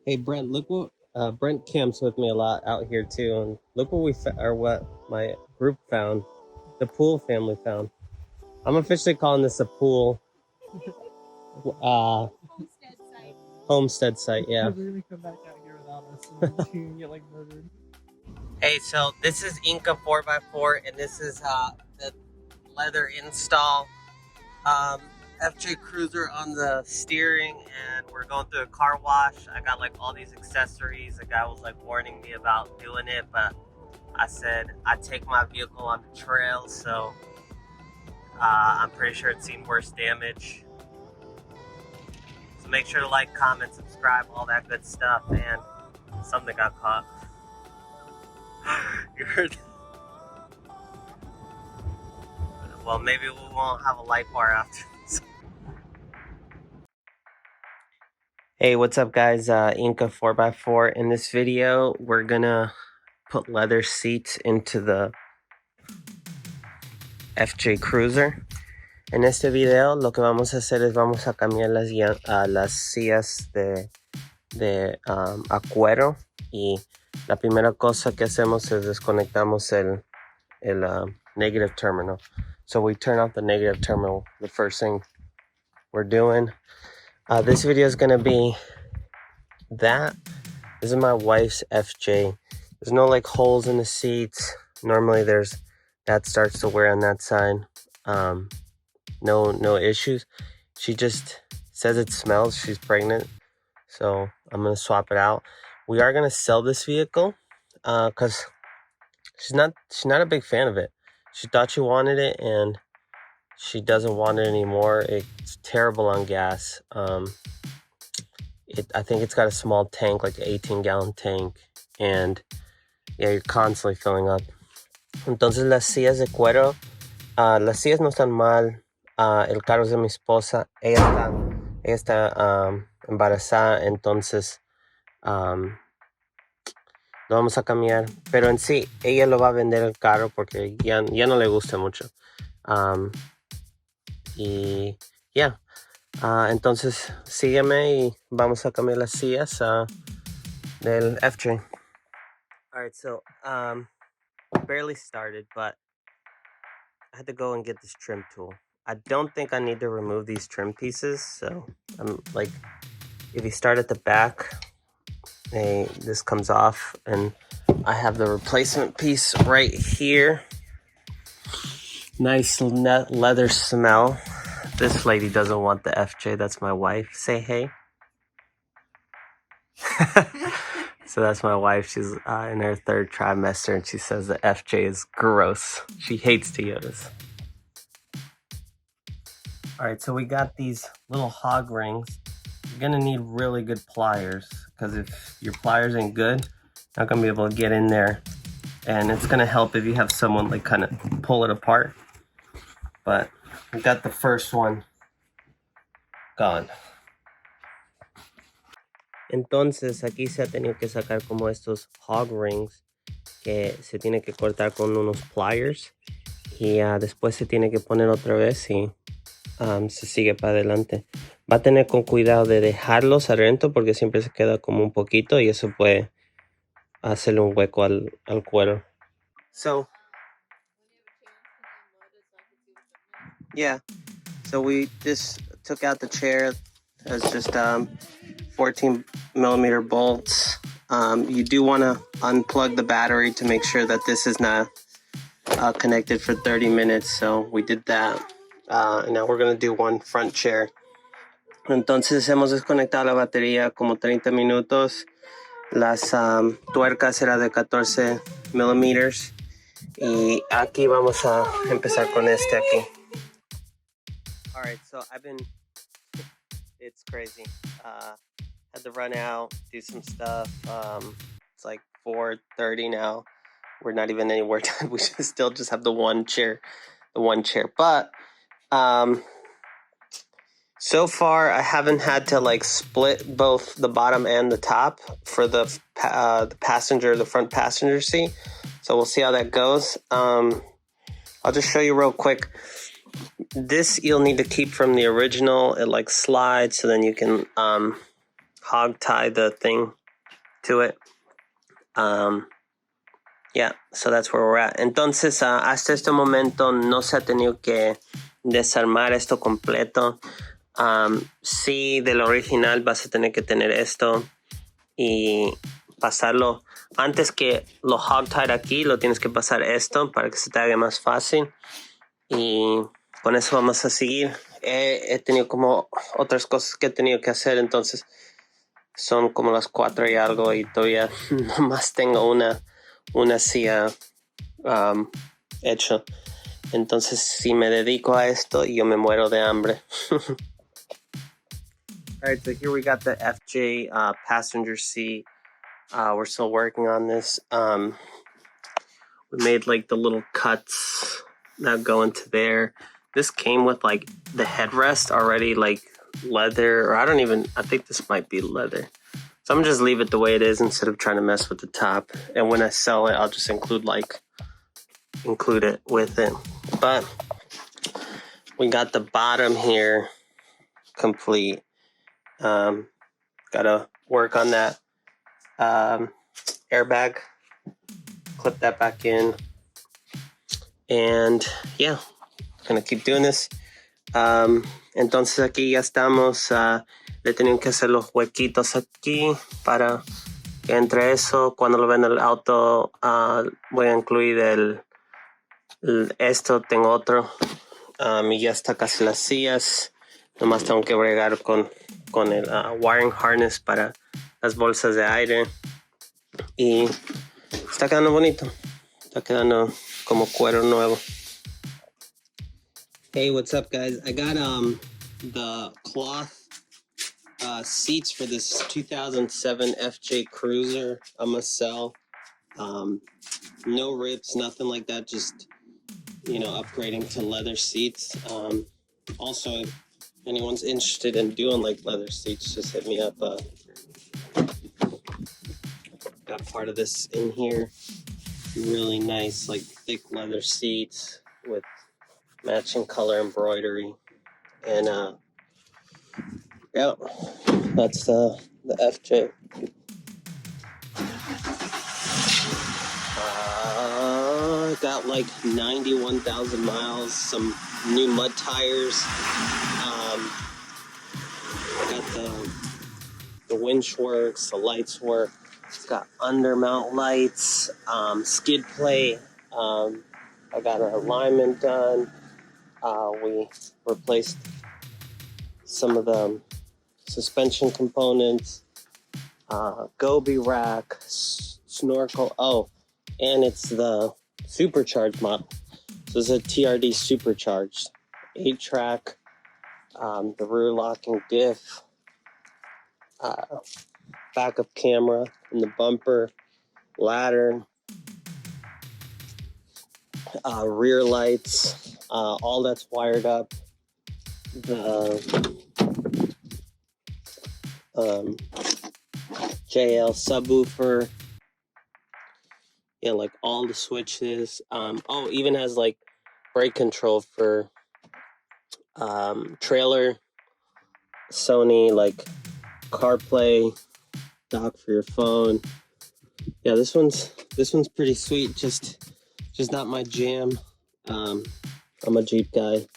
Hey Brent, look what Brent camps with me a lot out here too, and look what what my group found. The Pool family found. I'm officially calling this a pool homestead site. Yeah. They're gonna come back out here without us and you're gonna get like murdered. Hey, so this is Inca 4x4, and this is the leather install. FJ Cruiser on the steering, and we're going through a car wash. I got like all these accessories. The guy was like warning me about doing it, but I said I take my vehicle on the trail, so I'm pretty sure it's seen worse damage. So make sure to like, comment, subscribe, all that good stuff. And something got caught. You heard? Well, maybe we won't have a light bar after this. Hey, what's up guys? Inca 4x4. In this video, we're gonna put leather seats into the FJ Cruiser. En este video lo que vamos a hacer es vamos a cambiar las sillas a cuero, y la primera cosa que hacemos es desconectamos el negative terminal. So we turn off the negative terminal, the first thing we're doing. This video is going to be that. This is my wife's FJ. There's no like holes in the seats. Normally that starts to wear on that side. No issues. She just says it smells. She's pregnant, so I'm gonna swap it out. We are gonna sell this vehicle because she's not a big fan of it. She thought she wanted it, and she doesn't want it anymore. It's terrible on gas. I think it's got a small tank, like an 18-gallon tank, and yeah, you're constantly filling up. Entonces las sillas de cuero, las sillas no están mal. El carro es de mi esposa. Ella está embarazada, entonces lo vamos a cambiar. Pero en sí, ella lo va a vender el carro porque ya no le gusta mucho. Y ya. Entonces sígueme y vamos a cambiar las sillas del FJ. Alright, so barely started, but I had to go and get this trim tool. I don't think I need to remove these trim pieces, so I'm like, if you start at the back, this comes off, and I have the replacement piece right here. Nice leather smell. This lady doesn't want the FJ. That's my wife. Say hey. So that's my wife. She's in her third trimester, and she says the FJ is gross. She hates Toyotas. All right, so we got these little hog rings. You're gonna need really good pliers, because if your pliers ain't good, you're not gonna be able to get in there. And it's gonna help if you have someone like kind of pull it apart. But we got the first one gone. Entonces aquí se ha tenido que sacar como estos hog rings que se tiene que cortar con unos pliers, y después se tiene que poner otra vez y se sigue para adelante. Va a tener con cuidado de dejarlos adentro porque siempre se queda como un poquito y eso puede hacerle un hueco al cuero. So yeah, so we just took out the chair. It's just 14mm bolts. You do want to unplug the battery to make sure that this is not connected for 30 minutes. So we did that. Now we're going to do one front chair. Entonces hemos desconectado la batería como 30 minutos. Las tuercas eran de 14mm. Y aquí vamos a empezar con este aquí. Alright, so it's crazy. Had to run out, do some stuff. It's like 4:30 now. We're not even anywhere done. We still just have the one chair. But so far I haven't had to like split both the bottom and the top for the front passenger seat. So we'll see how that goes. I'll just show you real quick. This you'll need to keep from the original. It like slides, so then you can hog tie the thing to it. Yeah, so that's where we're at. Entonces, hasta este momento no se ha tenido que desarmar esto completo. Sí, del original vas a tener que tener esto y pasarlo. Antes que lo hog tie aquí, lo tienes que pasar esto para que se te haga más fácil. Y con eso vamos a seguir. He tenido como otras cosas que he tenido que hacer, entonces son como las 4 y algo y todavía nomás tengo una silla hecho. Entonces si me dedico a esto yo me muero de hambre. Alright, so here we got the FJ passenger seat. We're still working on this. We made like the little cuts that go into there. This came with like the headrest already like leather, or I think this might be leather. So I'm gonna just leave it the way it is instead of trying to mess with the top. And when I sell it, I'll just include it with it. But we got the bottom here complete. Gotta work on that airbag. Clip that back in. And yeah, gonna keep doing this. Entonces aquí ya estamos. Le tienen que hacer los huequitos aquí para que entre eso, cuando lo ven en el auto, voy a incluir esto, tengo otro. Y ya está casi las sillas. Nomás tengo que bregar con el wiring harness para las bolsas de aire. Y está quedando bonito. Está quedando como cuero nuevo. Hey, what's up, guys? I got the cloth seats for this 2007 FJ Cruiser. I'm gonna sell. No rips, nothing like that. Just, upgrading to leather seats. Also, if anyone's interested in doing like leather seats, just hit me up. Got part of this in here. Really nice, like thick leather seats with matching color embroidery. And yeah, that's the FJ. Got like 91,000 miles, some new mud tires. Got the winch works, the lights work. It's got undermount lights, skid plate. I got an alignment done. We replaced some of the suspension components, goby rack, snorkel. Oh, and it's the supercharged model. So it's a TRD supercharged 8-track, the rear locking diff, backup camera in the bumper, ladder, rear lights, all that's wired up. The JL subwoofer, like all the switches. Even has like brake control for trailer, Sony, like CarPlay, dock for your phone. Yeah, this one's pretty sweet. Just not my jam. I'm a Jeep guy.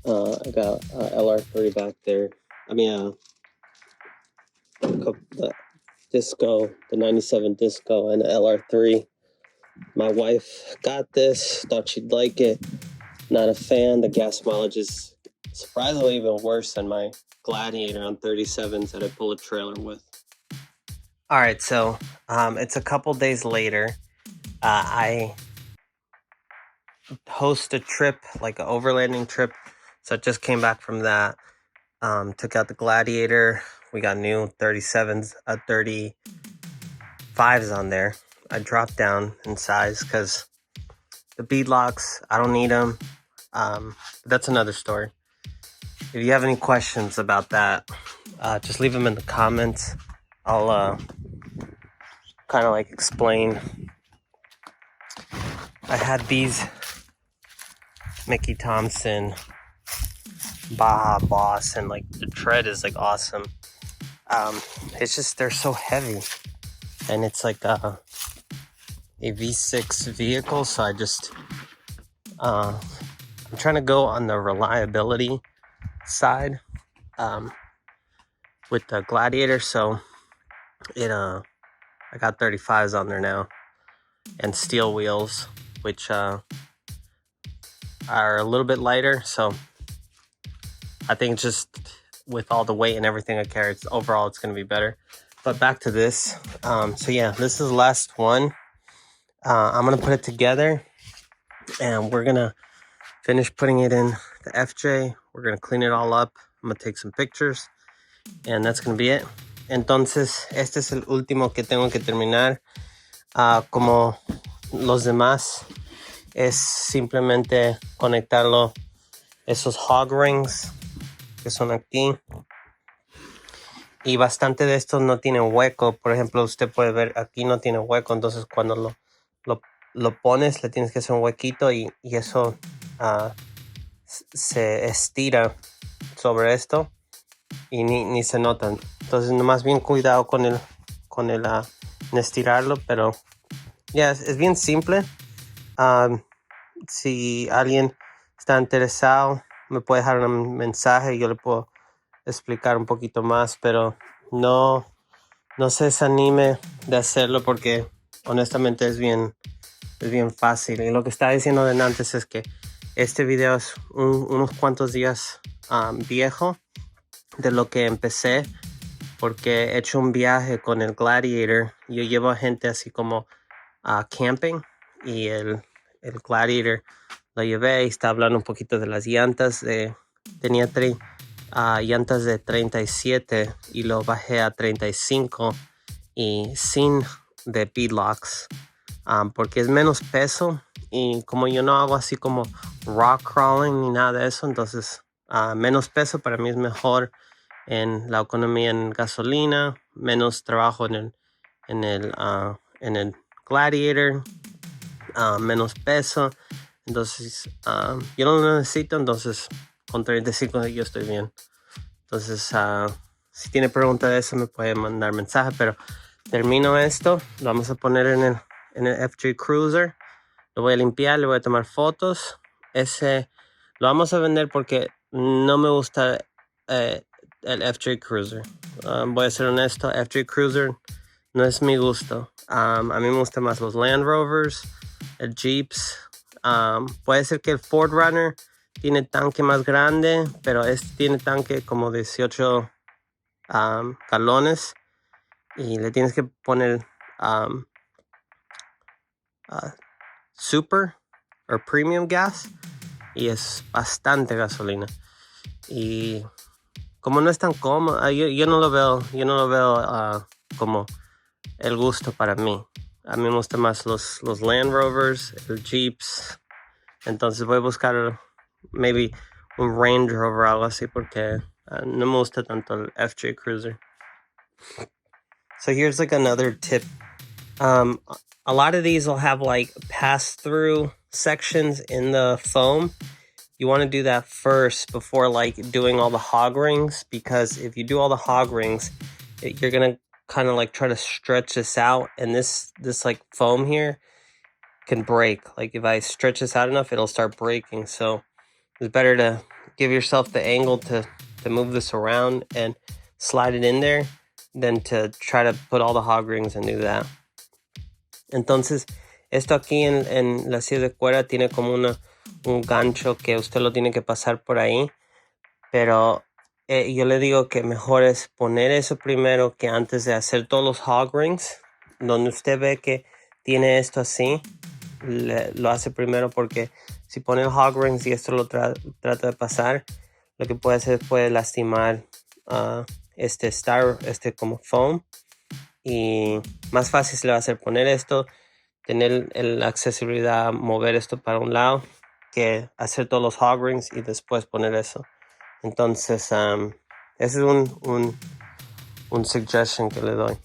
I got LR3 back there. I mean, the Disco, the 97 Disco, and the LR3. My wife got this, thought she'd like it. Not a fan. The gas mileage is surprisingly even worse than my Gladiator on 37s that I pull a trailer with. All right, so it's a couple days later. I host a trip, like an overlanding trip. So I just came back from that. Took out the Gladiator. We got new 37s, 35s on there. I dropped down in size because the bead locks, I don't need them. That's another story. If you have any questions about that, just leave them in the comments. I'll kind of like explain. I had these Mickey Thompson Baja Boss, and like the tread is like awesome. it's just they're so heavy, and it's like a V6 vehicle, so I just I'm trying to go on the reliability side with the Gladiator, so it I got 35s on there now, and steel wheels, which are a little bit lighter, so I think just with all the weight and everything I carry, overall it's going to be better. But back to this. So yeah, this is the last one. I'm going to put it together, and we're going to finish putting it in the FJ. We're going to clean it all up. I'm going to take some pictures, and that's going to be it. Entonces, este es el último que tengo que terminar. Como los demás, es simplemente conectarlo, esos hog rings que son aquí. Y bastante de estos no tienen hueco. Por ejemplo, usted puede ver aquí no tiene hueco. Entonces cuando lo pones, le tienes que hacer un huequito y eso se estira sobre esto y ni se notan. Entonces más bien cuidado con el en estirarlo. Pero ya es bien simple. Si alguien está interesado, me puede dejar un mensaje y yo le puedo explicar un poquito más, pero no se desanime de hacerlo porque honestamente es bien fácil. Y lo que estaba diciendo de antes es que este video es unos cuantos días viejo de lo que empecé, porque he hecho un viaje con el Gladiator. Yo llevo a gente así como camping, y el Gladiator lo llevé y está hablando un poquito de las llantas. Tenía llantas de 37 y lo bajé a 35 y sin de beadlocks, porque es menos peso, y como yo no hago así como rock crawling ni nada de eso, entonces menos peso para mí es mejor en la economía en gasolina, menos trabajo en el Gladiator, menos peso. Entonces yo no lo necesito, entonces con 35 yo estoy bien. Entonces si tiene pregunta de eso me puede mandar mensaje, pero termino esto, lo vamos a poner en el FJ Cruiser, lo voy a limpiar, le voy a tomar fotos. Ese lo vamos a vender porque no me gusta el FJ Cruiser. Voy a ser honesto, FJ Cruiser no es mi gusto. A mí me gustan más los Land Rovers, el Jeeps. Puede ser que el Ford Runner tiene tanque más grande, pero este tiene tanque como 18 galones, y le tienes que poner super o premium gas, y es bastante gasolina. Y como no es tan cómodo, yo no lo veo como el gusto para mí. A mí me gustan más los Land Rovers, el Jeeps. Entonces voy a buscar maybe un Range Rover o algo así, porque no me gusta tanto el FJ Cruiser. So here's like another tip. A lot of these will have like pass-through sections in the foam. You want to do that first before like doing all the hog rings, because if you do all the hog rings, you're gonna kind of like try to stretch this out, and this like foam here can break. Like if I stretch this out enough, it'll start breaking. So it's better to give yourself the angle to move this around and slide it in there than to try to put all the hog rings and do that. Entonces, esto aquí en la silla de cuerda tiene como un gancho que usted lo tiene que pasar por ahí, pero yo le digo que mejor es poner eso primero que antes de hacer todos los hog rings. Donde usted ve que tiene esto así, lo hace primero, porque si pone el hog rings y esto lo trata de pasar, lo que puede hacer puede lastimar este como foam, y más fácil se le va a hacer poner esto, tener la accesibilidad a mover esto para un lado, que hacer todos los hog rings y después poner eso. Entonces ese es un suggestion que le doy.